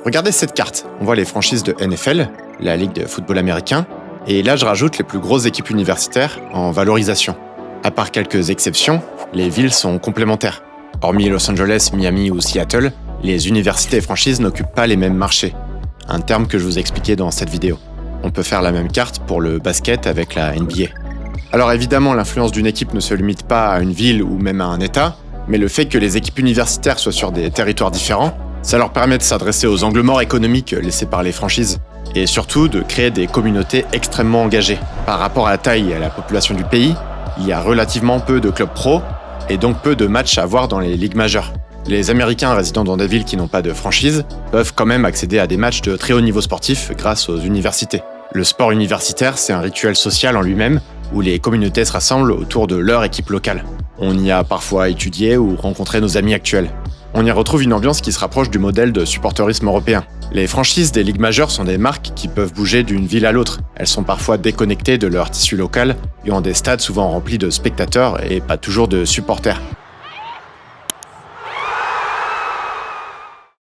Regardez cette carte. On voit les franchises de NFL, la Ligue de football américain, et là je rajoute les plus grosses équipes universitaires en valorisation. À part quelques exceptions, les villes sont complémentaires. Hormis Los Angeles, Miami ou Seattle, les universités et franchises n'occupent pas les mêmes marchés. Un terme que je vous ai expliqué dans cette vidéo. On peut faire la même carte pour le basket avec la NBA. Alors évidemment, l'influence d'une équipe ne se limite pas à une ville ou même à un État, mais le fait que les équipes universitaires soient sur des territoires différents, ça leur permet de s'adresser aux angles morts économiques laissés par les franchises, et surtout de créer des communautés extrêmement engagées. Par rapport à la taille et à la population du pays, il y a relativement peu de clubs pro, et donc peu de matchs à voir dans les ligues majeures. Les Américains résidant dans des villes qui n'ont pas de franchise peuvent quand même accéder à des matchs de très haut niveau sportif grâce aux universités. Le sport universitaire, c'est un rituel social en lui-même, où les communautés se rassemblent autour de leur équipe locale. On y a parfois étudié ou rencontré nos amis actuels. On y retrouve une ambiance qui se rapproche du modèle de supporterisme européen. Les franchises des ligues majeures sont des marques qui peuvent bouger d'une ville à l'autre. Elles sont parfois déconnectées de leur tissu local et ont des stades souvent remplis de spectateurs et pas toujours de supporters.